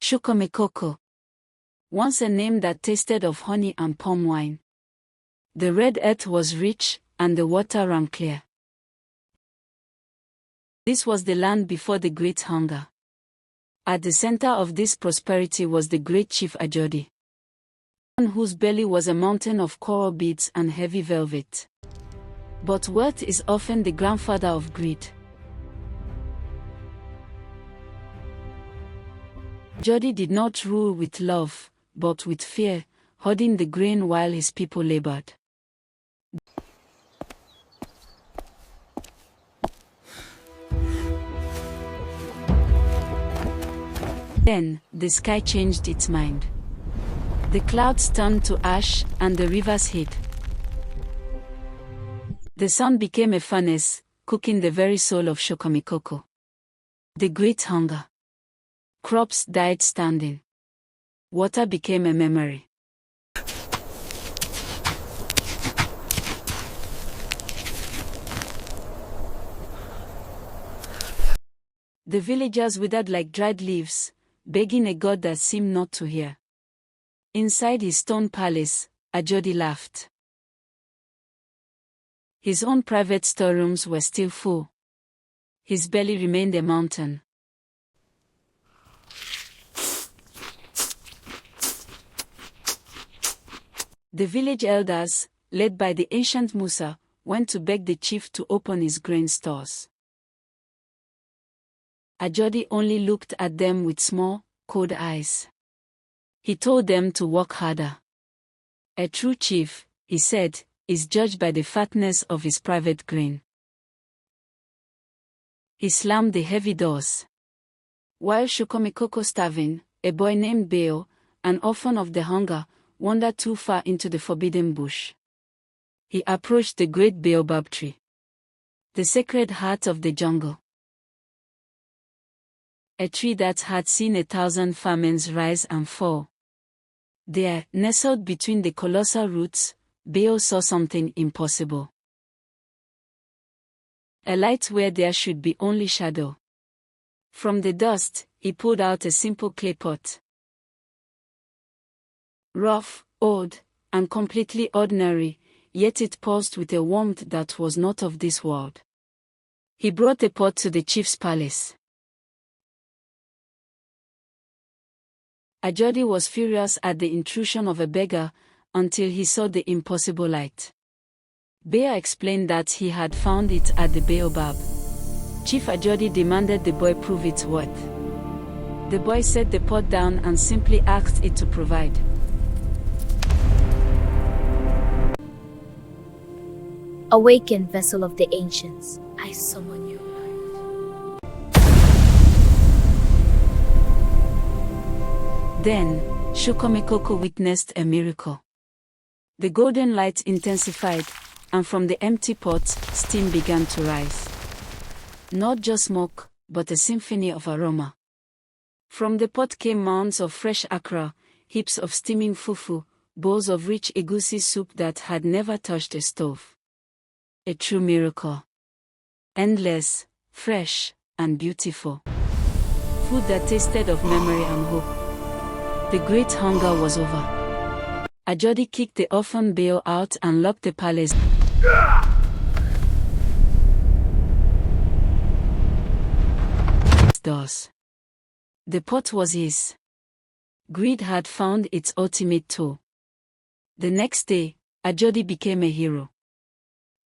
Shokomikoko. Once a name that tasted of honey and palm wine. The red earth was rich, and the water ran clear. This was the land before the Great Hunger. At the center of this prosperity was the great chief Ajadi, one whose belly was a mountain of coral beads and heavy velvet. But wealth is often the grandfather of greed. Ajadi did not rule with love, but with fear, hoarding the grain while his people labored. Then, the sky changed its mind. The clouds turned to ash, and the rivers hid. The sun became a furnace, cooking the very soul of Shokomikoko. The Great Hunger. Crops died standing. Water became a memory. The villagers withered like dried leaves, begging a god that seemed not to hear. Inside his stone palace, Ajadi laughed. His own private storerooms were still full. His belly remained a mountain. The village elders, led by the ancient Musa, went to beg the chief to open his grain stores. Ajadi only looked at them with small, cold eyes. He told them to work harder. A true chief, he said, is judged by the fatness of his private grain. He slammed the heavy doors. While Shokomikoko starving, a boy named Beo, an orphan of the hunger, wandered too far into the forbidden bush. He approached the great baobab tree, the sacred heart of the jungle. A tree that had seen 1,000 famines rise and fall. There, nestled between the colossal roots, Beo saw something impossible. A light where there should be only shadow. From the dust, he pulled out a simple clay pot. Rough, old, and completely ordinary, yet it pulsed with a warmth that was not of this world. He brought the pot to the chief's palace. Ajadi was furious at the intrusion of a beggar, until he saw the impossible light. Bea explained that he had found it at the baobab. Chief Ajadi demanded the boy prove its worth. The boy set the pot down and simply asked it to provide. Awaken, vessel of the ancients, I summon you. Then, Shokomikoko witnessed a miracle. The golden light intensified, and from the empty pot, steam began to rise. Not just smoke, but a symphony of aroma. From the pot came mounds of fresh akra, heaps of steaming fufu, bowls of rich egusi soup that had never touched a stove. A true miracle. Endless, fresh, and beautiful. Food that tasted of memory and hope. The great hunger was over. Ajadi kicked the orphan Beo out and locked the palace doors. The pot was his. Greed had found its ultimate tool. The next day, Ajadi became a hero.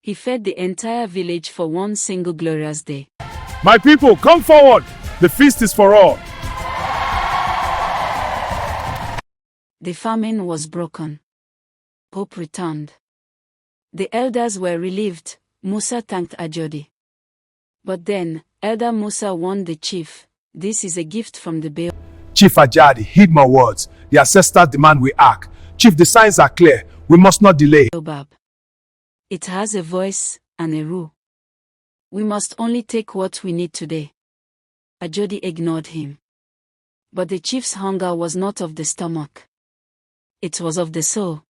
He fed the entire village for one single glorious day. My people, come forward! The feast is for all! The famine was broken. Hope returned. The elders were relieved. Musa thanked Ajadi. But then, Elder Musa warned the chief, "This is a gift from the Baobab." Chief Ajadi, heed my words. The ancestors demand we act. Chief, the signs are clear. We must not delay. It has a voice and a rule. We must only take what we need today. Ajadi ignored him. But the chief's hunger was not of the stomach. It was of the soul.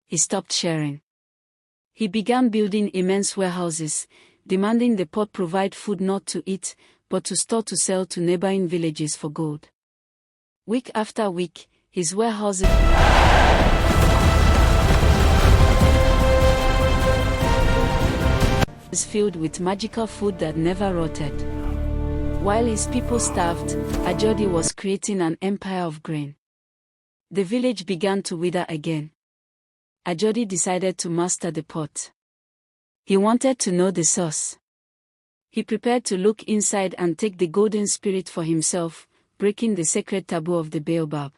He stopped sharing. He began building immense warehouses, demanding the pot provide food not to eat, but to store to sell to neighboring villages for gold. Week after week, his warehouse was filled with magical food that never rotted. While his people starved, Ajadi was creating an empire of grain. The village began to wither again. Ajadi decided to master the pot. He wanted to know the source. He prepared to look inside and take the golden spirit for himself, breaking the sacred taboo of the baobab.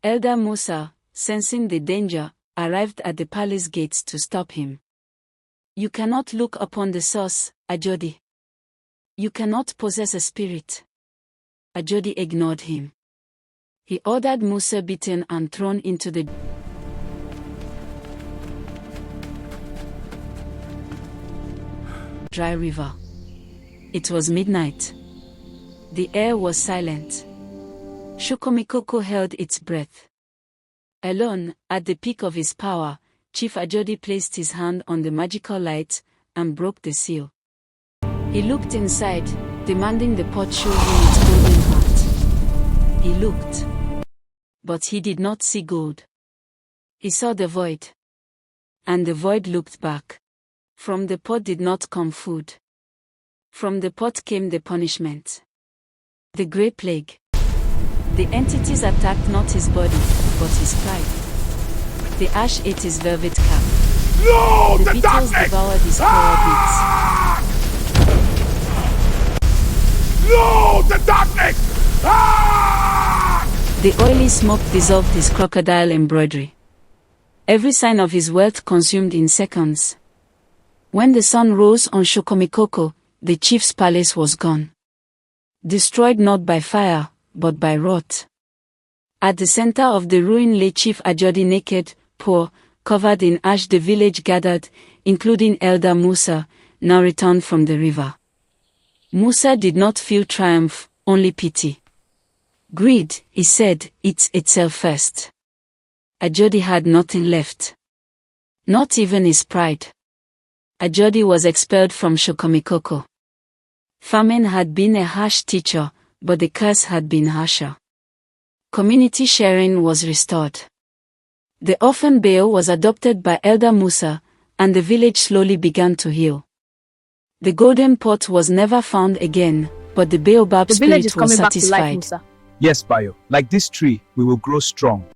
Elder Musa, sensing the danger, arrived at the palace gates to stop him. You cannot look upon the source, Ajadi. You cannot possess a spirit. Ajadi ignored him. He ordered Musa beaten and thrown into the dry river. It was midnight. The air was silent. Shokomikoko held its breath. Alone, at the peak of his power, Chief Ajadi placed his hand on the magical light and broke the seal. He looked inside, demanding the pot show him its golden heart. He looked. But he did not see gold. He saw the void. And the void looked back. From the pot did not come food. From the pot came the punishment. The Grey Plague. The entities attacked not his body, but his pride. The ash ate his velvet cap. No, The beetles devoured his coral beads. No, the darkness! The oily smoke dissolved his crocodile embroidery. Every sign of his wealth consumed in seconds. When the sun rose on Shokomikoko, the chief's palace was gone. Destroyed not by fire, but by rot. At the center of the ruin lay Chief Ajadi naked, poor, covered in ash. The village gathered, including Elder Musa, now returned from the river. Musa did not feel triumph, only pity. Greed, he said, eats itself first. Ajadi had nothing left. Not even his pride. Ajadi was expelled from Shokomikoko. Famine had been a harsh teacher, but the curse had been harsher. Community sharing was restored. The orphan Bayo was adopted by Elder Musa, and the village slowly began to heal. The golden pot was never found again, but the baobab The village spirit is was coming back to life, satisfied. Musa. Yes, Bayo. Like this tree, we will grow strong.